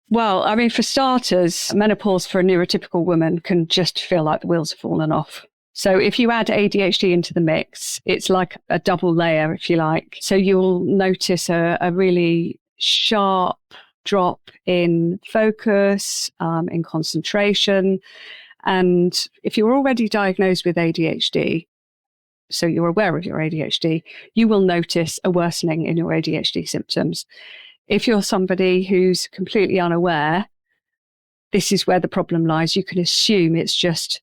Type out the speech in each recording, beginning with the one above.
Well, I mean, for starters, menopause for a neurotypical woman can just feel like the wheels have fallen off. So if you add ADHD into the mix, it's like a double layer, if you like. So you'll notice a really sharp drop in focus, in concentration. And if you're already diagnosed with ADHD, so you're aware of your ADHD, you will notice a worsening in your ADHD symptoms. If you're somebody who's completely unaware, this is where the problem lies. You can assume it's just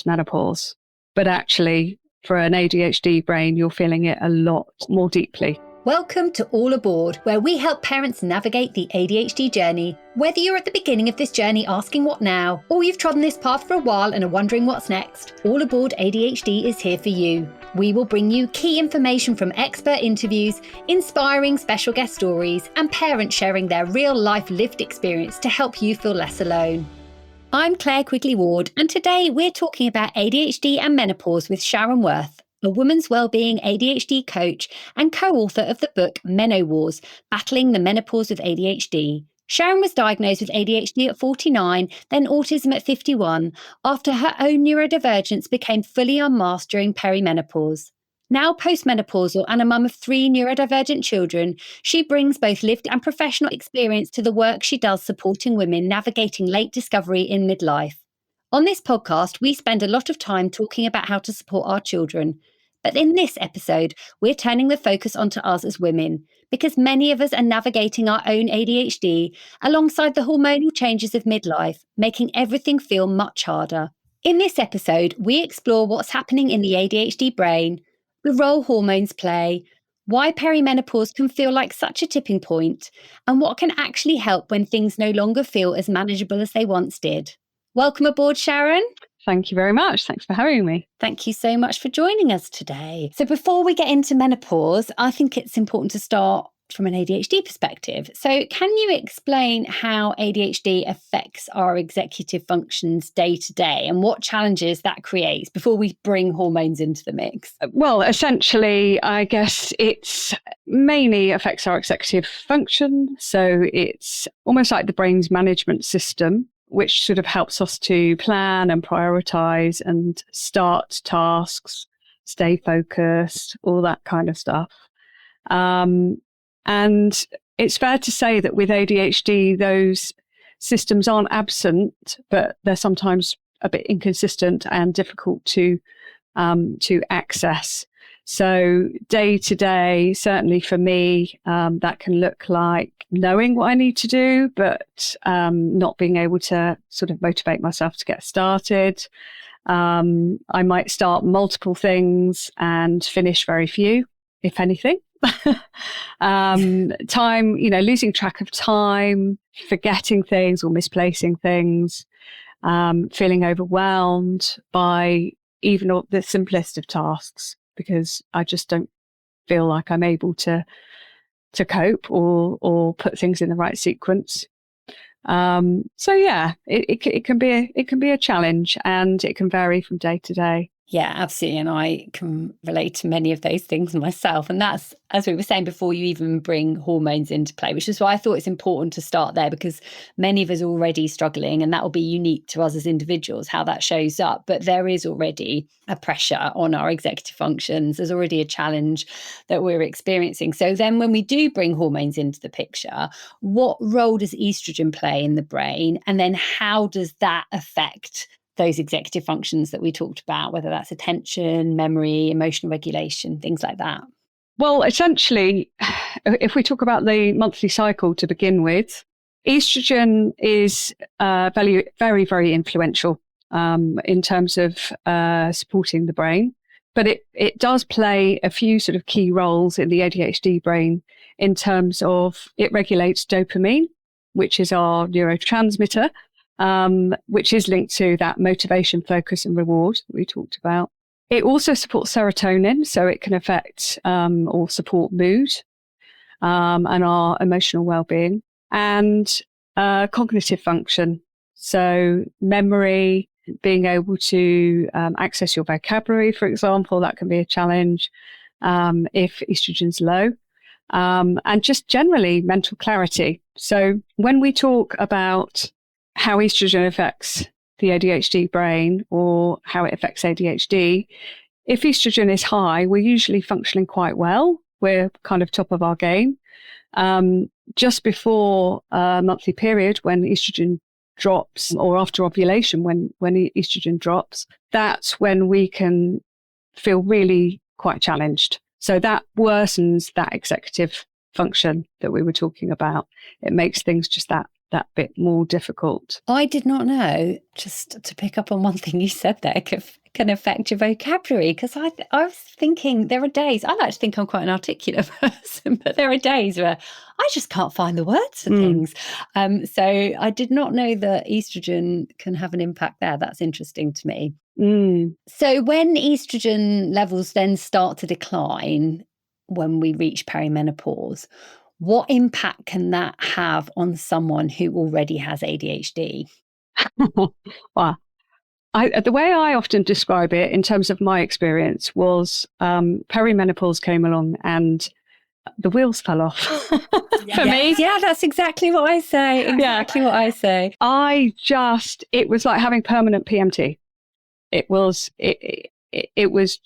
menopause. But actually, for an ADHD brain, you're feeling it a lot more deeply. Welcome to All Aboard, where we help parents navigate the ADHD journey. Whether you're at the beginning of this journey asking what now, or you've trodden this path for a while and are wondering what's next, All Aboard ADHD is here for you. We will bring you key information from expert interviews, inspiring special guest stories, and parents sharing their real-life lived experience to help you feel less alone. I'm Claire Quigley-Ward, and today we're talking about ADHD and menopause with Sharon Worth, a women's wellbeing ADHD coach and co-author of the book Meno-Wars, Battling the Menopause with ADHD. Sharon was diagnosed with ADHD at 49, then autism at 51, after her own neurodivergence became fully unmasked during perimenopause. Now postmenopausal and a mum of 3 neurodivergent children, she brings both lived and professional experience to the work she does supporting women navigating late discovery in midlife. On this podcast, we spend a lot of time talking about how to support our children. But in this episode, we're turning the focus onto us as women, because many of us are navigating our own ADHD alongside the hormonal changes of midlife, making everything feel much harder. In this episode, we explore what's happening in the ADHD brain, the role hormones play, why perimenopause can feel like such a tipping point, and what can actually help when things no longer feel as manageable as they once did. Welcome aboard, Sharon. Thank you very much. Thanks for having me. Thank you so much for joining us today. So before we get into menopause, I think it's important to start from an ADHD perspective. So can you explain how ADHD affects our executive functions day to day and what challenges that creates before we bring hormones into the mix? Well, essentially, I guess it's mainly affects our executive function. So it's almost like the brain's management system, which sort of helps us to plan and prioritize and start tasks, stay focused, all that kind of stuff. And it's fair to say that with ADHD, those systems aren't absent, but they're sometimes a bit inconsistent and difficult to access. So day to day, certainly for me, that can look like knowing what I need to do, but not being able to sort of motivate myself to get started. I might start multiple things and finish very few, if anything. Time, losing track of time, forgetting things or misplacing things, feeling overwhelmed by even the simplest of tasks, because I just don't feel like I'm able to cope or put things in the right sequence. So yeah, it can be a challenge, and it can vary from day to day. Yeah, absolutely. And I can relate to many of those things myself. And that's, as we were saying before, you even bring hormones into play, which is why I thought it's important to start there, because many of us are already struggling, and that will be unique to us as individuals, how that shows up. But there is already a pressure on our executive functions. There's already a challenge that we're experiencing. So then when we do bring hormones into the picture, what role does estrogen play in the brain? And then how does that affect those executive functions that we talked about, whether that's attention, memory, emotional regulation, things like that? Well, essentially, if we talk about the monthly cycle to begin with, estrogen is very, very, very influential in terms of supporting the brain. But it does play a few sort of key roles in the ADHD brain in terms of it regulates dopamine, which is our neurotransmitter, which is linked to that motivation, focus and reward that we talked about. It also supports serotonin, so it can affect or support mood and our emotional well-being, and cognitive function. So memory, being able to access your vocabulary, for example, that can be a challenge if estrogen's low. and just generally mental clarity. So when we talk about how estrogen affects the ADHD brain or how it affects ADHD, if estrogen is high, we're usually functioning quite well. We're kind of top of our game. Just before a monthly period, when estrogen drops, or after ovulation, when estrogen drops, that's when we can feel really quite challenged. So that worsens that executive function that we were talking about. It makes things just that bit more difficult. I did not know, just to pick up on one thing you said there, can affect your vocabulary, because I was thinking there are days, I like to think I'm quite an articulate person, but there are days where I just can't find the words for things. So I did not know that estrogen can have an impact there. That's interesting to me. So when estrogen levels then start to decline when we reach perimenopause, what impact can that have on someone who already has ADHD? Well, the way I often describe it in terms of my experience was perimenopause came along and the wheels fell off for me. Yeah, that's exactly what I say. What I say. It was like having permanent PMT. It was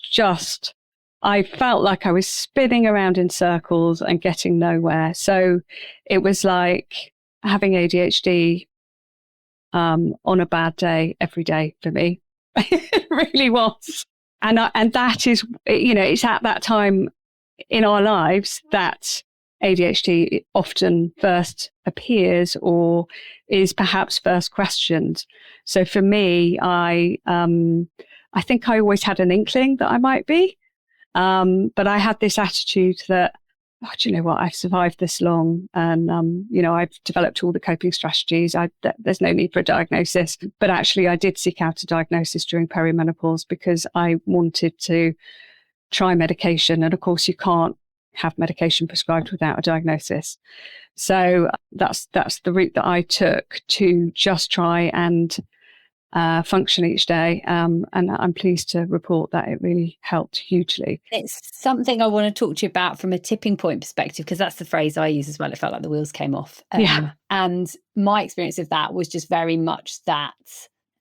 just, I felt like I was spinning around in circles and getting nowhere. So it was like having ADHD on a bad day every day for me. It really was. And that is, it's at that time in our lives that ADHD often first appears or is perhaps first questioned. So for me, I think I always had an inkling that I might be, but I had this attitude that, do you know what? I've survived this long, and I've developed all the coping strategies. There's no need for a diagnosis. But actually, I did seek out a diagnosis during perimenopause because I wanted to try medication, and of course, you can't have medication prescribed without a diagnosis. So that's the route that I took to just try and function each day. And I'm pleased to report that it really helped hugely. It's something I want to talk to you about from a tipping point perspective, because that's the phrase I use as well. It felt like the wheels came off. And my experience of that was just very much that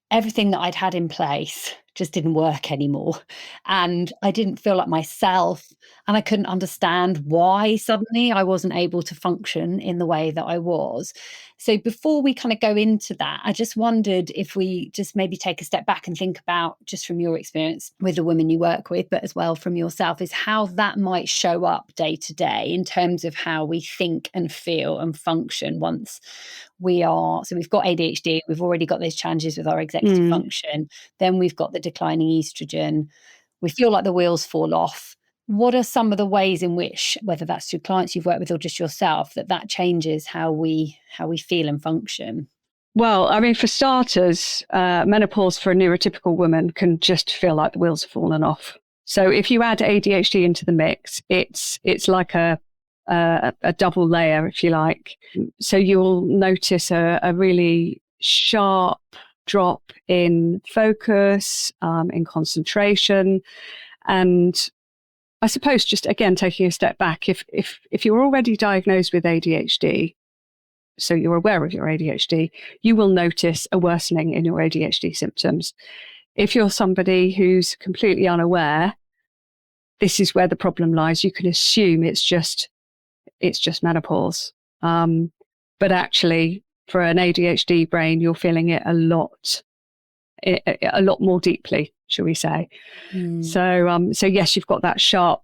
everything that I'd had in place just didn't work anymore. And I didn't feel like myself, and I couldn't understand why suddenly I wasn't able to function in the way that I was. So before we kind of go into that, I just wondered if we just maybe take a step back and think about, just from your experience with the women you work with, but as well from yourself, is how that might show up day to day in terms of how we think and feel and function once we've got ADHD, we've already got those challenges with our executive function, then we've got the declining estrogen, we feel like the wheels fall off. What are some of the ways in which, whether that's through clients you've worked with or just yourself, that changes how we feel and function? Well, I mean, for starters, menopause for a neurotypical woman can just feel like the wheels have fallen off. So if you add ADHD into the mix, it's like a double layer, if you like. So you'll notice a really sharp drop in focus, in concentration. And I suppose, just again, taking a step back, if you're already diagnosed with ADHD, so you're aware of your ADHD, you will notice a worsening in your ADHD symptoms. If you're somebody who's completely unaware, this is where the problem lies. You can assume it's just menopause. But actually, for an ADHD brain, you're feeling it a lot more deeply, shall we say. So yes, you've got that sharp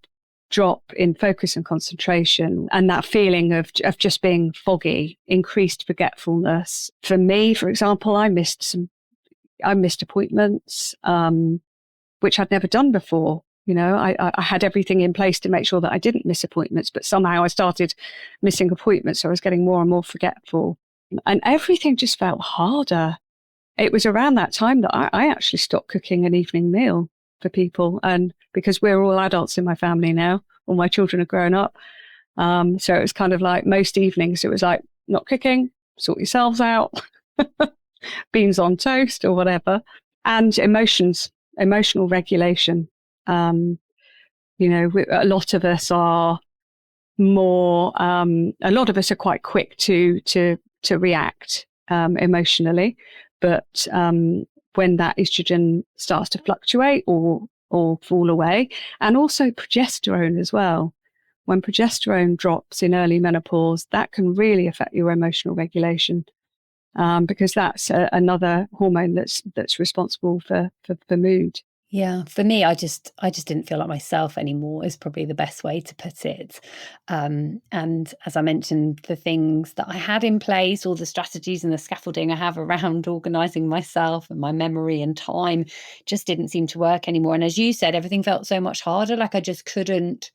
drop in focus and concentration, and that feeling of just being foggy, increased forgetfulness. For me, for example, I missed appointments, which I'd never done before. I had everything in place to make sure that I didn't miss appointments, but somehow I started missing appointments. So I was getting more and more forgetful, and everything just felt harder. It was around that time that I actually stopped cooking an evening meal for people. And because we're all adults in my family now, all my children are grown up. So it was kind of like most evenings, it was like, not cooking, sort yourselves out, beans on toast or whatever. And emotional regulation. A lot of us are more, a lot of us are quite quick to react emotionally, but when that estrogen starts to fluctuate or fall away, and also progesterone as well. When progesterone drops in early menopause, that can really affect your emotional regulation, because that's another hormone that's responsible for mood. Yeah, for me, I just didn't feel like myself anymore is probably the best way to put it. And as I mentioned, the things that I had in place, all the strategies and the scaffolding I have around organising myself and my memory and time just didn't seem to work anymore. And as you said, everything felt so much harder. Like I just couldn't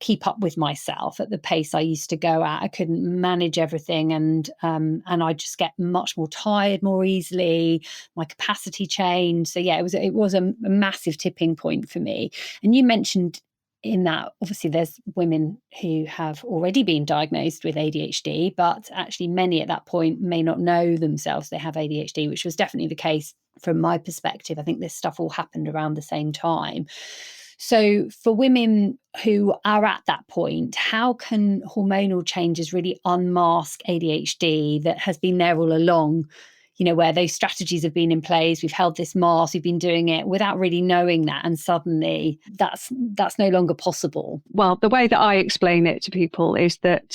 keep up with myself at the pace I used to go at. I couldn't manage everything, and I just get much more tired more easily. My capacity changed. So yeah, it was a massive tipping point for me. And you mentioned in that, obviously, there's women who have already been diagnosed with ADHD, but actually many at that point may not know themselves they have ADHD, which was definitely the case from my perspective. I think this stuff all happened around the same time. So for women who are at that point, how can hormonal changes really unmask ADHD that has been there all along? You know, where those strategies have been in place, we've held this mask, we've been doing it without really knowing that, and suddenly that's no longer possible. Well, the way that I explain it to people is that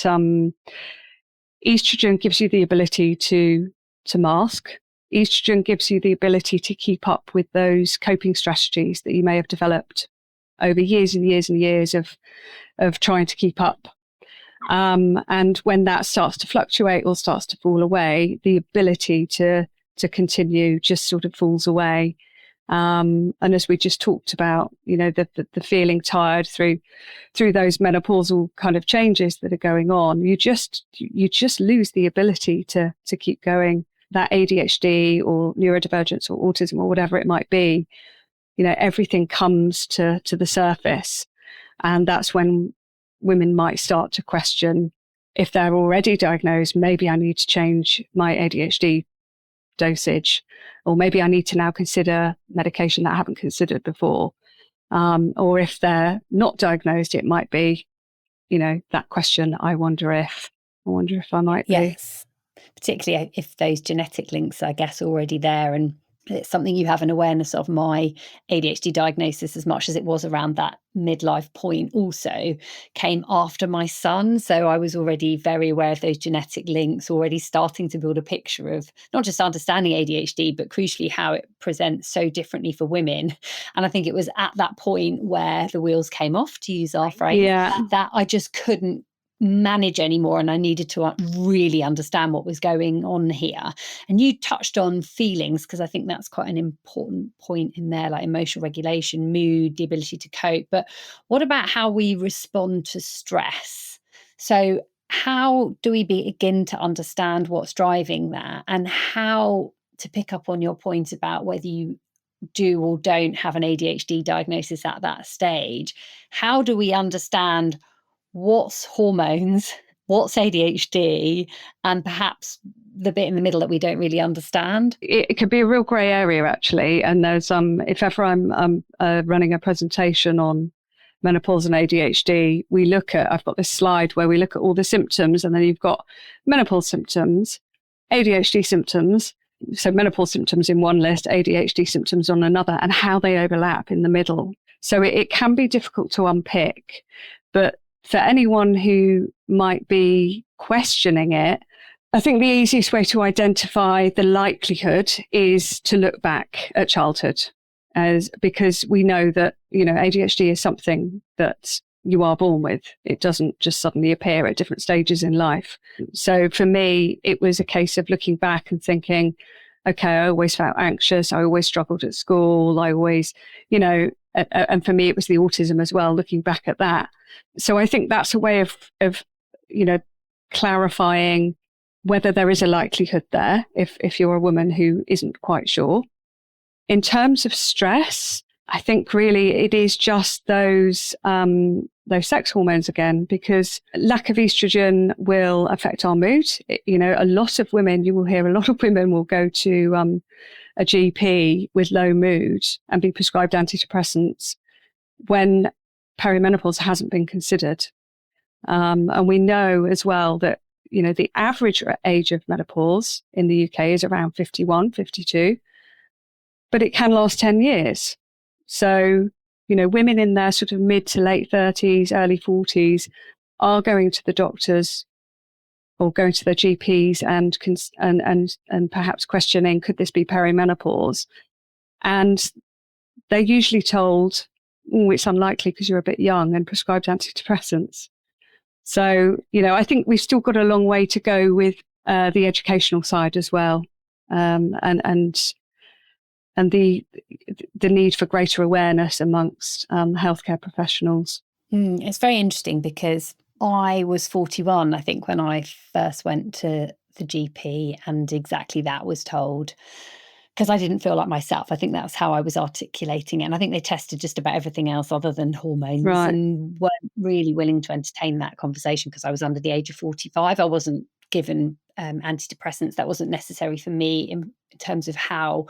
estrogen gives you the ability to mask. Estrogen gives you the ability to keep up with those coping strategies that you may have developed over years and years and years of trying to keep up. And when that starts to fluctuate or starts to fall away, the ability to continue just sort of falls away. And as we just talked about, you know, the feeling tired through those menopausal kind of changes that are going on, you just lose the ability to keep going. That ADHD or neurodivergence or autism or whatever it might be, you know, everything comes to the surface. And that's when women might start to question, if they're already diagnosed, maybe I need to change my ADHD dosage, or maybe I need to now consider medication that I haven't considered before. Or if they're not diagnosed, it might be, you know, that question, I wonder if I might be. Yes, particularly if those genetic links, I guess, are already there. And it's something you have an awareness of. My ADHD diagnosis, as much as it was around that midlife point, also came after my son. So I was already very aware of those genetic links, already starting to build a picture of not just understanding ADHD, but crucially how it presents so differently for women. And I think it was at that point where the wheels came off, to use our phrase, that I just couldn't manage anymore, and I needed to really understand what was going on here. And you touched on feelings, because I think that's quite an important point in there, like emotional regulation, mood, the ability to cope. But what about how we respond to stress? So how do we begin to understand what's driving that, and how, to pick up on your point about whether you do or don't have an ADHD diagnosis at that stage, how do we understand what's hormones, what's ADHD, and perhaps the bit in the middle that we don't really understand? It could be a real grey area, actually. And there's if ever I'm running a presentation on menopause and ADHD, I've got this slide where we look at all the symptoms, and then you've got menopause symptoms, ADHD symptoms, so menopause symptoms in one list, ADHD symptoms on another, and how they overlap in the middle. So it can be difficult to unpick, but for anyone who might be questioning it, I think the easiest way to identify the likelihood is to look back at childhood, because we know that, you know, ADHD is something that you are born with. It doesn't just suddenly appear at different stages in life. So for me, it was a case of looking back and thinking, okay, I always felt anxious. I always struggled at school. I always, you know, and for me, it was the autism as well, looking back at that. So I think that's a way of, you know, clarifying whether there is a likelihood there if you're a woman who isn't quite sure. In terms of stress, I think really it is just those sex hormones again, because lack of estrogen will affect our mood. You know, you will hear a lot of women will go to a GP with low mood and be prescribed antidepressants when perimenopause hasn't been considered. And we know as well that, the average age of menopause in the UK is around 51, 52, but it can last 10 years. So, women in their sort of mid to late 30s, early 40s are going to the doctors or going to their GPs and perhaps questioning, could this be perimenopause? And they're usually told, it's unlikely because you're a bit young, and prescribed antidepressants. So, I think we've still got a long way to go with the educational side as well, and the need for greater awareness amongst healthcare professionals. It's very interesting because I was 41, I think, when I first went to the GP, and exactly that was told, because I didn't feel like myself. I think that's how I was articulating it. And I think they tested just about everything else other than hormones, Right. and weren't really willing to entertain that conversation because I was under the age of 45. I wasn't given antidepressants. That wasn't necessary for me in terms of how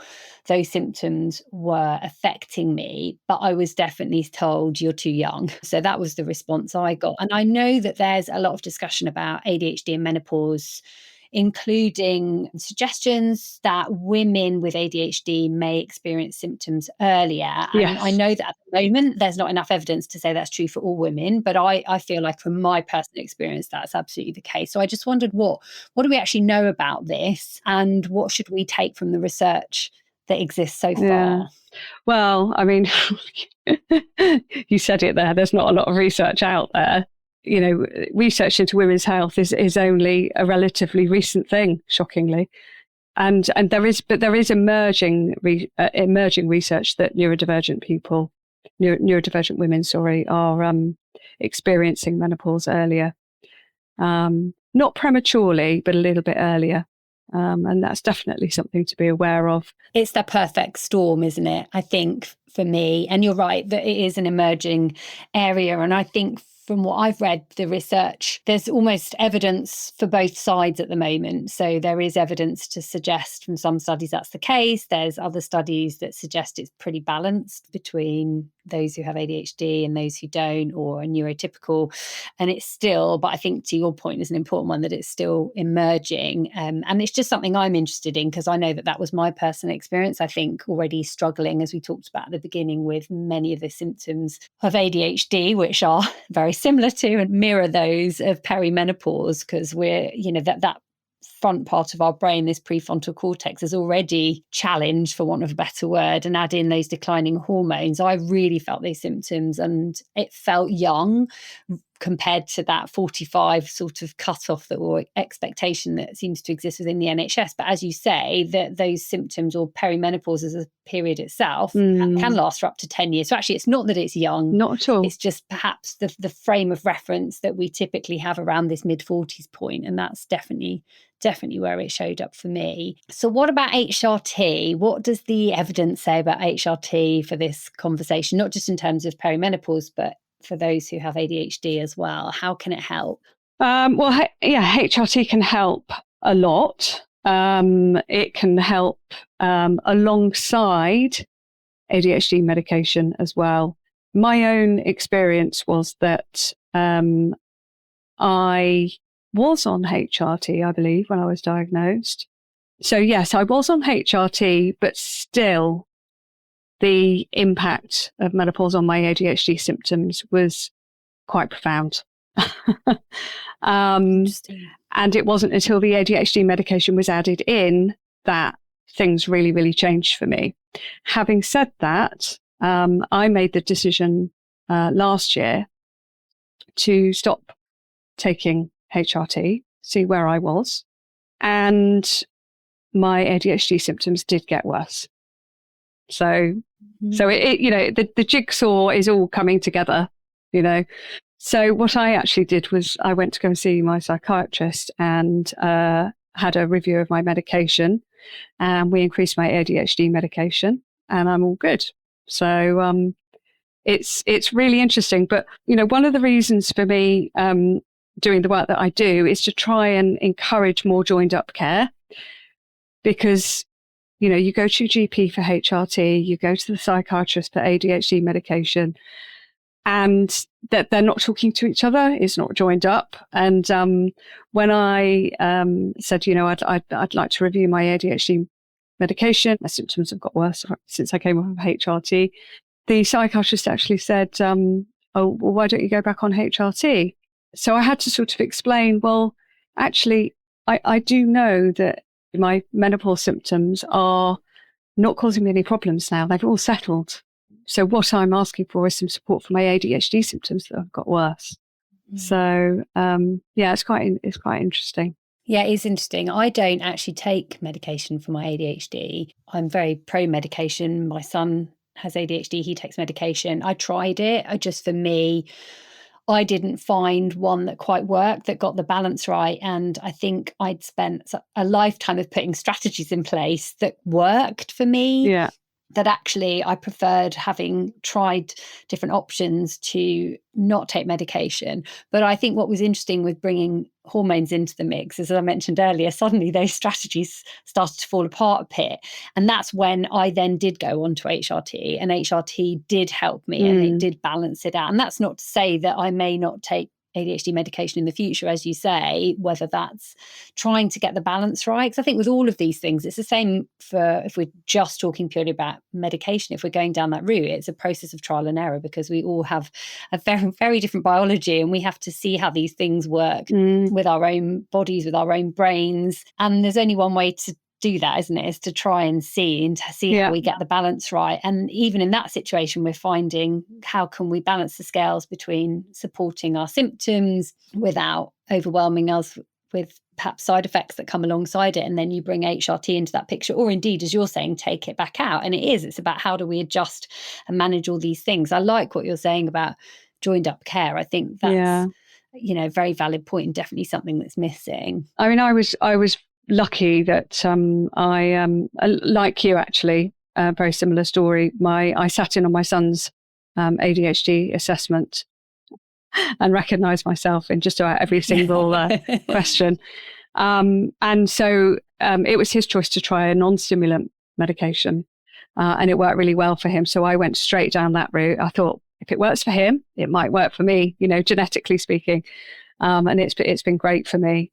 those symptoms were affecting me. But I was definitely told, you're too young. So that was the response I got. And I know that there's a lot of discussion about ADHD and menopause, including suggestions that women with ADHD may experience symptoms earlier. And Yes. I know that at the moment, there's not enough evidence to say that's true for all women, but I feel like from my personal experience, that's absolutely the case. So I just wondered, what do we actually know about this, and what should we take from the research that exists so far? Yeah. Well, I mean, you said it there, there's not a lot of research out there. Research into women's health is only a relatively recent thing, shockingly, and there is emerging research that neurodivergent women, are experiencing menopause earlier, not prematurely, but a little bit earlier. And that's definitely something to be aware of. It's the perfect storm, isn't it? I think for me, and you're right that it is an emerging area. And I think from what I've read, the research, there's almost evidence for both sides at the moment. So there is evidence to suggest from some studies that's the case. There's other studies that suggest it's pretty balanced between those who have ADHD and those who don't, or are neurotypical. And it's still, but I think to your point is an important one, that it's still emerging. And it's just something I'm interested in, because I know that was my personal experience. I think already struggling, as we talked about at the beginning, with many of the symptoms of ADHD, which are very similar to and mirror those of perimenopause, because we're, that front part of our brain, this prefrontal cortex, is already challenged, for want of a better word, and add in those declining hormones. I really felt these symptoms, and it felt young compared to that 45 sort of cutoff or expectation that seems to exist within the NHS. But as you say, that those symptoms, or perimenopause as a period itself, can last for up to 10 years. So actually, it's not that it's young. Not at all. It's just perhaps the frame of reference that we typically have around this mid-40s point. And that's definitely where it showed up for me. So what about HRT? What does the evidence say about HRT for this conversation, not just in terms of perimenopause, but for those who have ADHD as well? How can it help? HRT can help a lot. It can help alongside ADHD medication as well. My own experience was that I was on HRT, I believe, when I was diagnosed. So yes, I was on HRT, but still the impact of menopause on my ADHD symptoms was quite profound. And it wasn't until the ADHD medication was added in that things really, really changed for me. Having said that, I made the decision last year to stop taking HRT, see where I was, and my ADHD symptoms did get worse. So it the jigsaw is all coming together, So what I actually did was I went to go and see my psychiatrist and had a review of my medication, and we increased my ADHD medication, and I'm all good. So it's really interesting. But one of the reasons for me doing the work that I do is to try and encourage more joined up care, because you go to your GP for HRT, you go to the psychiatrist for ADHD medication, and that they're not talking to each other. It's not joined up. And when I said, I'd like to review my ADHD medication, my symptoms have got worse since I came off of HRT. The psychiatrist actually said, oh, well, why don't you go back on HRT? So I had to sort of explain, well, actually, I do know that my menopause symptoms are not causing me any problems now. They've all settled. So what I'm asking for is some support for my ADHD symptoms that have got worse. So, it's quite interesting. Yeah, it's interesting. I don't actually take medication for my ADHD. I'm very pro-medication. My son has ADHD. He takes medication. I tried it. For me, I didn't find one that quite worked, that got the balance right. And I think I'd spent a lifetime of putting strategies in place that worked for me. Yeah. That actually I preferred, having tried different options, to not take medication. But I think what was interesting with bringing hormones into the mix, as I mentioned earlier, suddenly those strategies started to fall apart a bit. And that's when I then did go on to HRT, and HRT did help me and it did balance it out. And that's not to say that I may not take ADHD medication in the future, as you say, whether that's trying to get the balance right. Because I think with all of these things, it's the same for, if we're just talking purely about medication, if we're going down that route, it's a process of trial and error, because we all have a very, very different biology, and we have to see how these things work with our own bodies, with our own brains. And there's only one way to do that, isn't it? Is to try and see how we get the balance right. And even in that situation, we're finding, how can we balance the scales between supporting our symptoms without overwhelming us with perhaps side effects that come alongside it. And then you bring HRT into that picture, or indeed, as you're saying, take it back out. And it's about, how do we adjust and manage all these things? I like what you're saying about joined up care. I think that's a very valid point, and definitely something that's missing. I mean, I was lucky that I like you, actually, very similar story. I sat in on my son's ADHD assessment and recognised myself in just about every single question. And so it was his choice to try a non-stimulant medication, and it worked really well for him. So I went straight down that route. I thought, if it works for him, it might work for me, genetically speaking. And it's been great for me.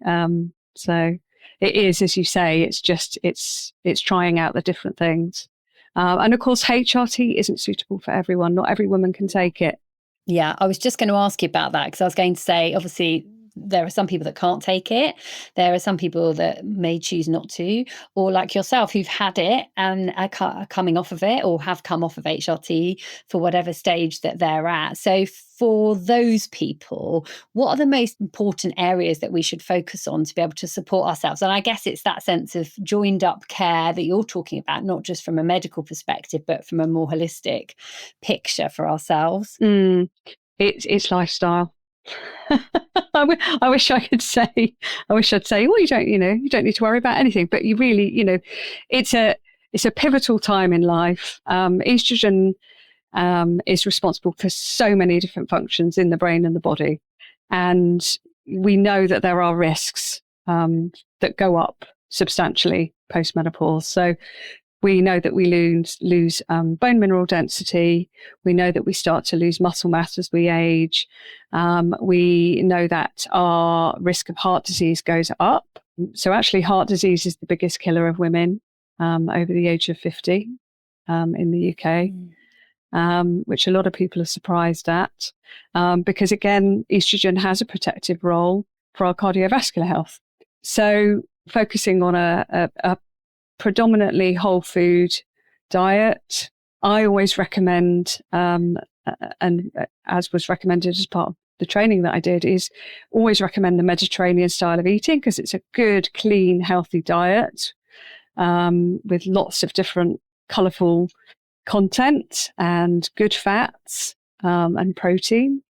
So it is, as you say, it's trying out the different things. And of course, HRT isn't suitable for everyone. Not every woman can take it. Yeah, I was just going to ask you about that, because I was going to say, obviously, there are some people that can't take it. There are some people that may choose not to, or like yourself, who've had it and are coming off of it, or have come off of HRT for whatever stage that they're at. So for those people, what are the most important areas that we should focus on to be able to support ourselves? And I guess it's that sense of joined up care that you're talking about, not just from a medical perspective, but from a more holistic picture for ourselves. It's lifestyle. I wish I'd say, well, you don't need to worry about anything, but you really, it's a pivotal time in life. Estrogen is responsible for so many different functions in the brain and the body. And we know that there are risks that go up substantially post-menopause. So we know that we lose bone mineral density. We know that we start to lose muscle mass as we age. We know that our risk of heart disease goes up. So actually, heart disease is the biggest killer of women over the age of 50 in the UK, which a lot of people are surprised at, because, again, estrogen has a protective role for our cardiovascular health. So focusing on a predominantly whole food diet, I always recommend, and as was recommended as part of the training that I did, is always recommend the Mediterranean style of eating, because it's a good, clean, healthy diet with lots of different colourful content and good fats and protein.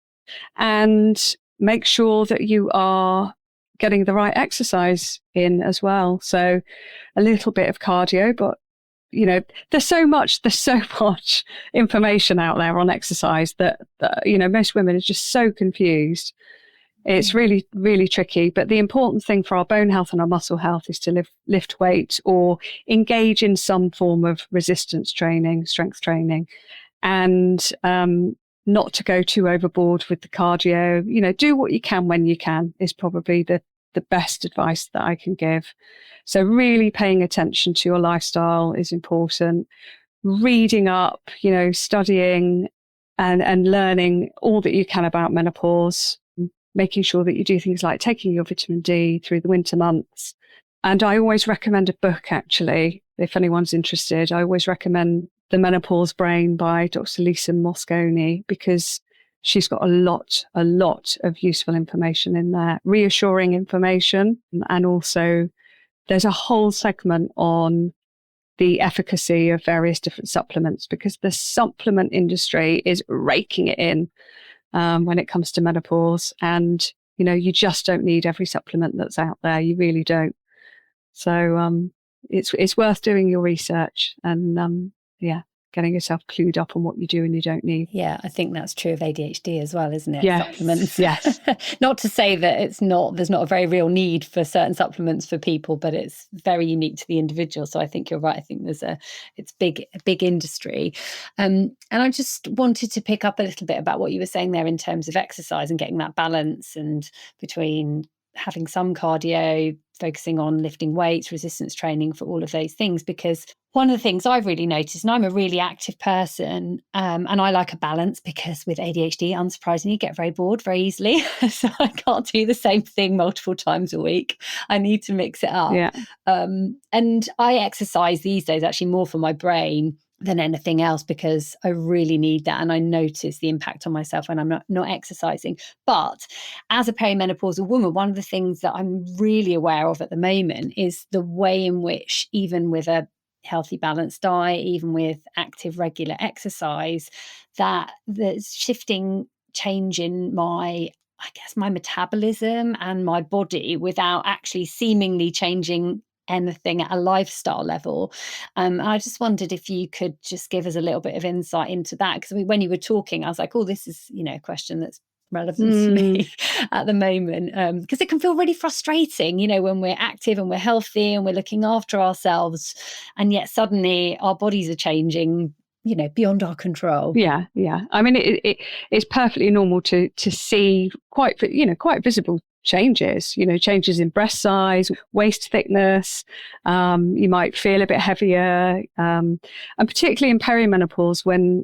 And make sure that you are getting the right exercise in as well. So a little bit of cardio, but there's so much information out there on exercise that most women are just so confused. It's really, really tricky. But the important thing for our bone health and our muscle health is to lift weight or engage in some form of resistance training, strength training. And not to go too overboard with the cardio. Do what you can when you can is probably the best advice that I can give. So really paying attention to your lifestyle is important. Reading up, studying and learning all that you can about menopause, making sure that you do things like taking your vitamin D through the winter months. And I always recommend a book, actually, if anyone's interested. I always recommend The Menopause Brain by Dr. Lisa Mosconi, because she's got a lot of useful information in there, reassuring information. And also there's a whole segment on the efficacy of various different supplements, because the supplement industry is raking it in when it comes to menopause. And, you just don't need every supplement that's out there. You really don't. So it's worth doing your research and, getting yourself clued up on what you do and you don't need. Yeah, I think that's true of ADHD as well, isn't it? Yes, supplements. Yes. Not to say that there's not a very real need for certain supplements for people, but it's very unique to the individual. So I think you're right. I think it's a big industry. And I just wanted to pick up a little bit about what you were saying there in terms of exercise and getting that balance and between having some cardio, focusing on lifting weights, resistance training, for all of those things. Because one of the things I've really noticed, and I'm a really active person, and I like a balance, because with ADHD, unsurprisingly, get very bored very easily. So I can't do the same thing multiple times a week. I need to mix it up. Yeah. And I exercise these days actually more for my brain than anything else, because I really need that. And I notice the impact on myself when I'm not exercising. But as a perimenopausal woman, one of the things that I'm really aware of at the moment is the way in which, even with a healthy balanced diet, even with active regular exercise, that the change in my metabolism and my body without actually seemingly changing anything at a lifestyle level. I just wondered if you could just give us a little bit of insight into that, because when you were talking, I was like, oh, this is a question that's relevant to me at the moment, because it can feel really frustrating, when we're active and we're healthy and we're looking after ourselves, and yet suddenly our bodies are changing beyond our control. Yeah. I mean, it's perfectly normal to see quite visible changes, changes in breast size, waist thickness. You might feel a bit heavier, and particularly in perimenopause, when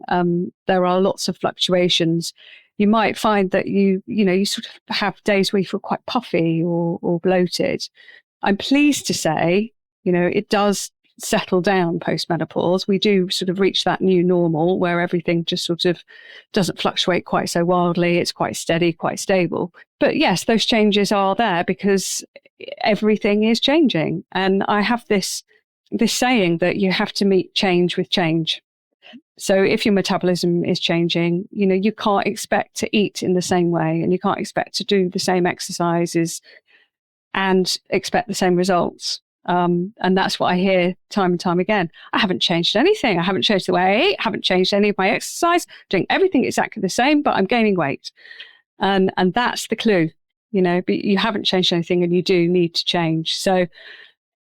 there are lots of fluctuations, you might find that you sort of have days where you feel quite puffy or bloated. I'm pleased to say, it does settle down post-menopause. We do sort of reach that new normal where everything just sort of doesn't fluctuate quite so wildly. It's quite steady, quite stable. But yes, those changes are there because everything is changing. And I have this saying that you have to meet change with change. So if your metabolism is changing, you can't expect to eat in the same way, and you can't expect to do the same exercises and expect the same results. And that's what I hear time and time again. I haven't changed anything. I haven't changed the way I eat. I haven't changed any of my exercise. Doing everything exactly the same, but I'm gaining weight. And that's the clue, but you haven't changed anything and you do need to change. So,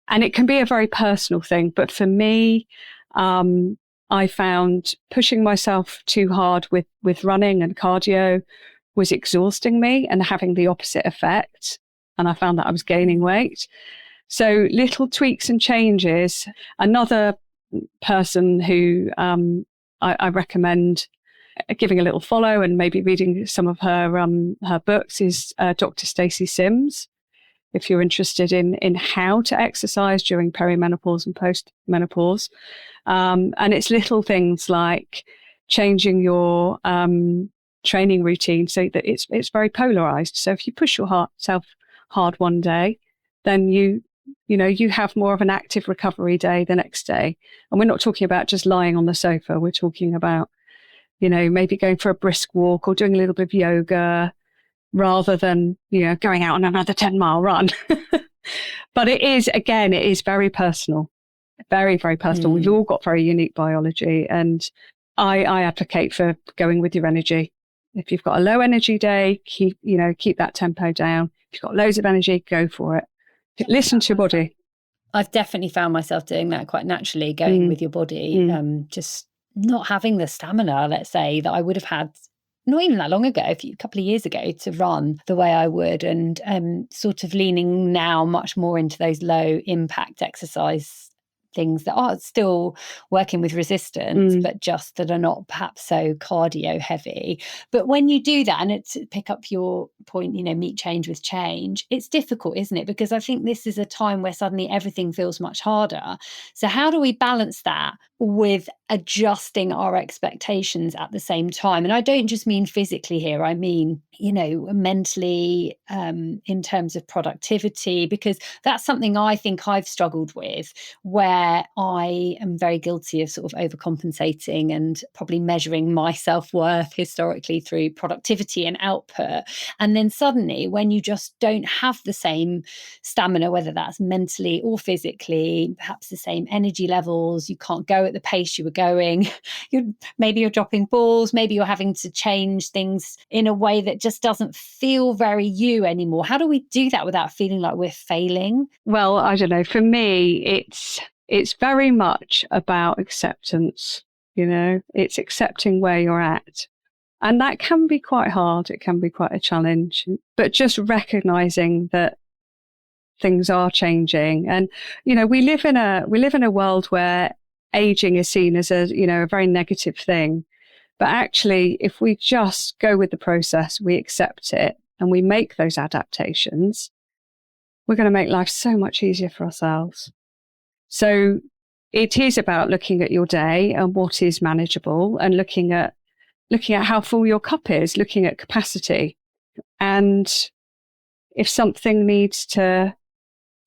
and it can be a very personal thing. But for me, I found pushing myself too hard with running and cardio was exhausting me and having the opposite effect. And I found that I was gaining weight. So little tweaks and changes. Another person who I recommend giving a little follow and maybe reading some of her books is Dr. Stacey Sims. If you're interested in how to exercise during perimenopause and post-menopause. And it's little things like changing your training routine so that it's very polarized. So if you push yourself hard one day, then you have more of an active recovery day the next day. And we're not talking about just lying on the sofa. We're talking about, maybe going for a brisk walk or doing a little bit of yoga rather than, going out on another 10-mile run. But it is very personal, very, very personal. We've all got very unique biology. And I advocate for going with your energy. If you've got a low energy day, keep that tempo down. If you've got loads of energy, go for it. Listen to your body. I've definitely found myself doing that quite naturally, going with your body, just not having the stamina, let's say, that I would have had not even that long ago, a couple of years ago, to run the way I would, and sort of leaning now much more into those low impact exercise things that are still working with resistance, but just that are not perhaps so cardio heavy. But when you do that, and it's pick up your point, meet change with change, it's difficult, isn't it? Because I think this is a time where suddenly everything feels much harder. So how do we balance that with adjusting our expectations at the same time? And I don't just mean physically here, I mean, mentally, in terms of productivity, because that's something I think I've struggled with, where I am very guilty of sort of overcompensating and probably measuring my self-worth historically through productivity and output. And then suddenly, when you just don't have the same stamina, whether that's mentally or physically, perhaps the same energy levels, you can't go at the pace you were going, maybe you're dropping balls, maybe you're having to change things in a way that just doesn't feel very you anymore. How do we do that without feeling like we're failing? Well, I don't know. For me, it's very much about acceptance. It's accepting where you're at. And that can be quite hard. It can be quite a challenge, but just recognizing that things are changing. And, we live in a world where aging is seen as a very negative thing. But actually, if we just go with the process, we accept it and we make those adaptations, we're going to make life so much easier for ourselves. So it is about looking at your day and what is manageable, and looking at how full your cup is, looking at capacity. And if something needs to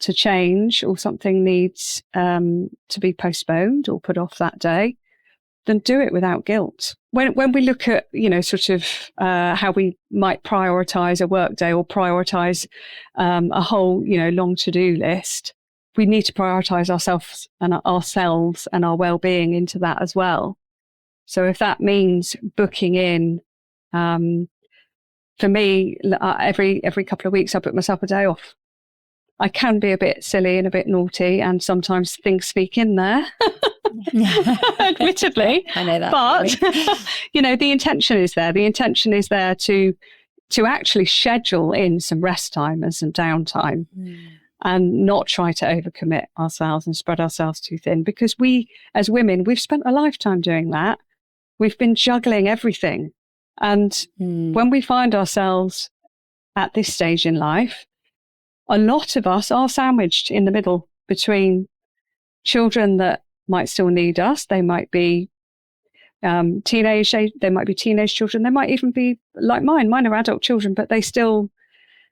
change, or something needs to be postponed or put off that day, then do it without guilt. When we look at, how we might prioritize a work day or prioritize a whole, long to-do list, we need to prioritize ourselves and our well-being into that as well. So if that means booking in, for me, every couple of weeks, I book myself a day off. I can be a bit silly and a bit naughty, and sometimes things sneak in there. Admittedly, I know that. But the intention is there. The intention is there to actually schedule in some rest time and some downtime, and not try to overcommit ourselves and spread ourselves too thin. Because we, as women, we've spent a lifetime doing that. We've been juggling everything, and when we find ourselves at this stage in life, a lot of us are sandwiched in the middle between children that might still need us. They might be teenage children. They might even be like mine. Mine are adult children, but they still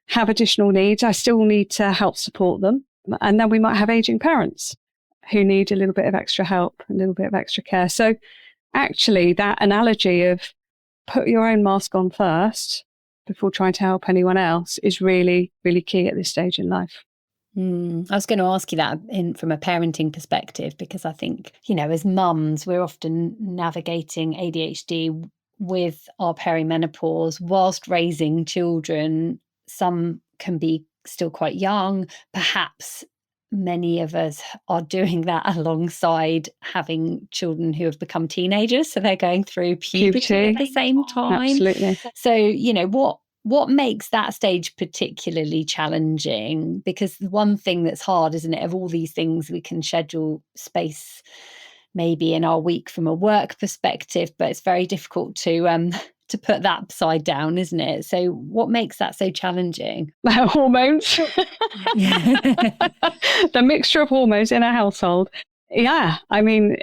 have additional needs. I still need to help support them. And then we might have aging parents who need a little bit of extra help, a little bit of extra care. So actually, that analogy of put your own mask on first before trying to help anyone else is really, really key at this stage in life. I was going to ask you that from a parenting perspective, because I think, as mums, we're often navigating ADHD with our perimenopause whilst raising children. Some can be still quite young. Perhaps many of us are doing that alongside having children who have become teenagers. So they're going through puberty at the same time. Absolutely. So, what makes that stage particularly challenging? Because the one thing that's hard, isn't it, of all these things, we can schedule space maybe in our week from a work perspective, but it's very difficult to put that upside down, isn't it? So what makes that so challenging? Hormones. The mixture of hormones in a household. Yeah, I mean,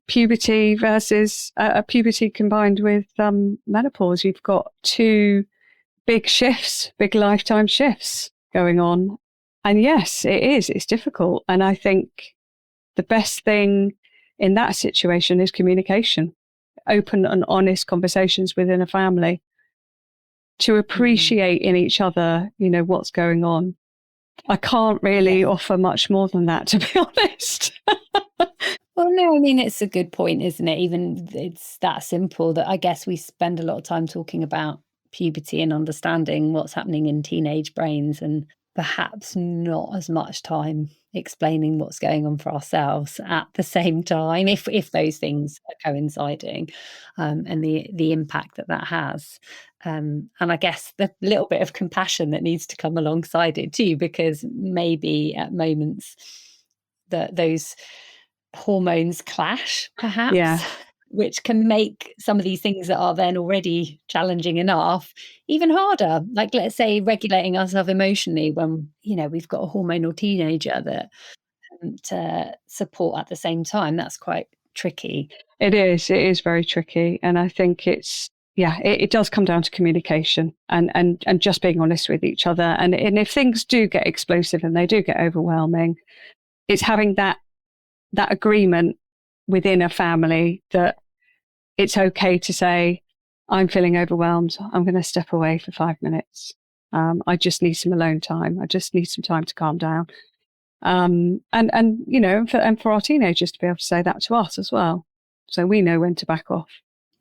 puberty versus puberty combined with menopause. You've got two big shifts, big lifetime shifts going on. And yes, it is. It's difficult. And I think the best thing in that situation is communication, open and honest conversations within a family to appreciate in each other, what's going on. I can't really offer much more than that, to be honest. Well, no, I mean, it's a good point, isn't it? Even it's that simple that I guess we spend a lot of time talking about puberty and understanding what's happening in teenage brains, and perhaps not as much time explaining what's going on for ourselves at the same time, if those things are coinciding, and the impact that has. And I guess the little bit of compassion that needs to come alongside it too, because maybe at moments that those hormones clash, perhaps. Yeah. Which can make some of these things that are then already challenging enough even harder. Like, let's say, regulating ourselves emotionally when, we've got a hormonal teenager that to support at the same time. That's quite tricky. It is very tricky. And I think it does come down to communication and just being honest with each other. And if things do get explosive and they do get overwhelming, it's having that agreement within a family that it's okay to say, I'm feeling overwhelmed. I'm going to step away for 5 minutes. I just need some alone time. I just need some time to calm down. And for our teenagers to be able to say that to us as well. So we know when to back off.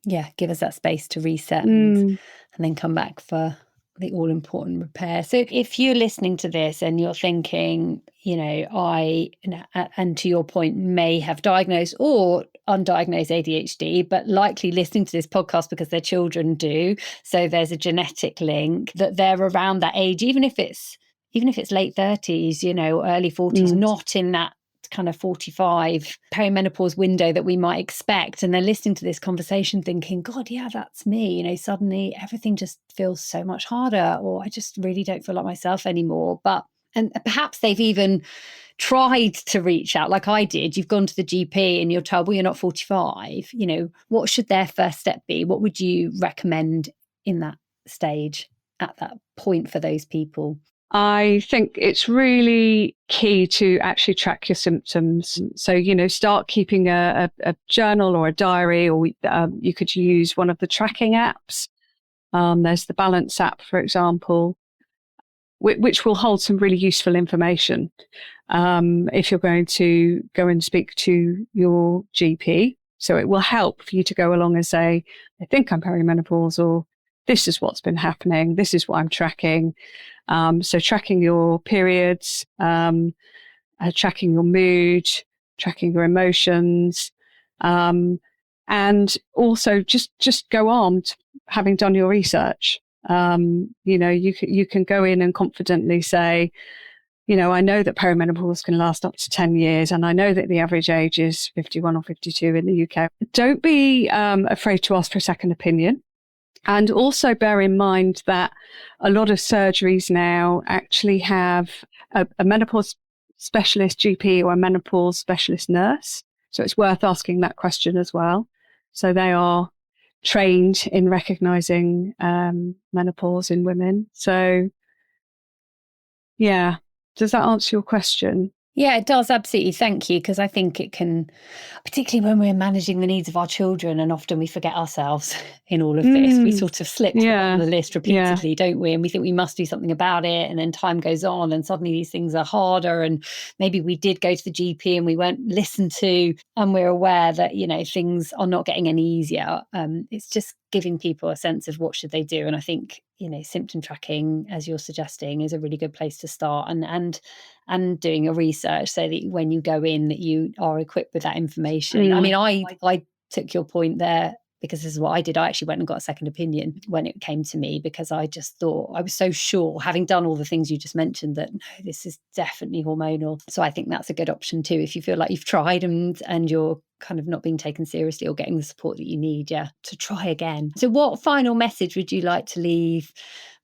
Yeah, give us that space to reset and then come back for the all-important repair. So if you're listening to this and you're thinking, and to your point, may have diagnosed or undiagnosed ADHD, but likely listening to this podcast because their children do. So there's a genetic link that they're around that age, even if it's late 30s, early 40s, not in that kind of 45 perimenopause window that we might expect, and they're listening to this conversation thinking, God, yeah, that's me. Suddenly everything just feels so much harder, or I just really don't feel like myself anymore. And perhaps they've even tried to reach out like I did. You've gone to the GP and you're told, well, you're not 45. What should their first step be? What would you recommend in that stage, at that point, for those people? I think it's really key to actually track your symptoms. So, start keeping a journal or a diary, or you could use one of the tracking apps. There's the Balance app, for example, which will hold some really useful information if you're going to go and speak to your GP. So it will help for you to go along and say, I think I'm perimenopause, or this is what's been happening. This is what I'm tracking. So tracking your periods, tracking your mood, tracking your emotions, and also just go armed, having done your research. You can go in and confidently say, I know that perimenopause can last up to 10 years, and I know that the average age is 51 or 52 in the UK. Don't be afraid to ask for a second opinion. And also bear in mind that a lot of surgeries now actually have a menopause specialist GP or a menopause specialist nurse. So it's worth asking that question as well. So they are trained in recognizing menopause in women. So, yeah. Does that answer your question? Yeah, it does. Absolutely. Thank you. Because I think it can, particularly when we're managing the needs of our children, and often we forget ourselves in all of this. We sort of slip to the bottom of the list repeatedly, don't we? And we think we must do something about it. And then time goes on and suddenly these things are harder. And maybe we did go to the GP and we weren't listened to, and we're aware that, things are not getting any easier. It's just giving people a sense of what should they do. And I think, symptom tracking, as you're suggesting, is a really good place to start, and doing a research so that when you go in, that you are equipped with that information. I mean, I took your point there, because this is what I did. I actually went and got a second opinion when it came to me, because I just thought, I was so sure, having done all the things you just mentioned, that no, this is definitely hormonal. So I think that's a good option too, if you feel like you've tried and you're kind of not being taken seriously or getting the support that you need, to try again. So what final message would you like to leave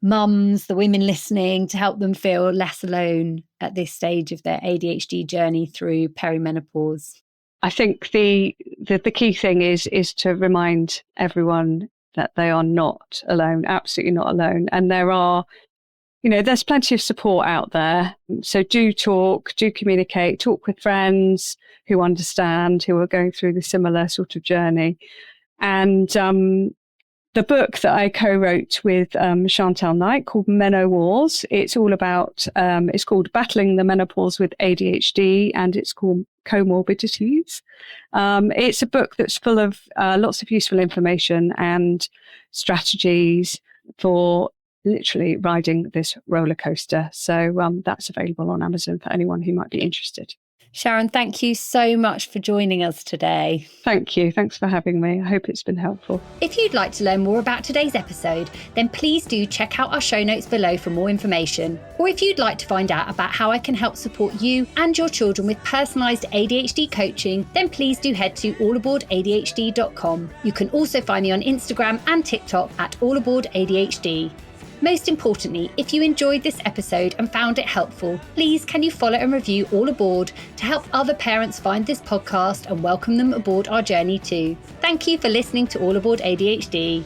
mums, the women listening, to help them feel less alone at this stage of their ADHD journey through perimenopause? I think the key thing is to remind everyone that they are not alone, absolutely not alone. And there are, there's plenty of support out there. So do talk, do communicate, talk with friends who understand, who are going through the similar sort of journey. And the book that I co-wrote with Chantal Knight, called Meno-Wars, it's all about, it's called Battling the Menopause with ADHD, and it's called Comorbidities. It's a book that's full of lots of useful information and strategies for literally riding this roller coaster. So that's available on Amazon for anyone who might be interested. Sharon, thank you so much for joining us today. Thank you. Thanks for having me. I hope it's been helpful. If you'd like to learn more about today's episode, then please do check out our show notes below for more information. Or if you'd like to find out about how I can help support you and your children with personalised ADHD coaching, then please do head to allaboardadhd.com. You can also find me on Instagram and TikTok at allaboardadhd. Most importantly, if you enjoyed this episode and found it helpful, please can you follow and review All Aboard to help other parents find this podcast and welcome them aboard our journey too. Thank you for listening to All Aboard ADHD.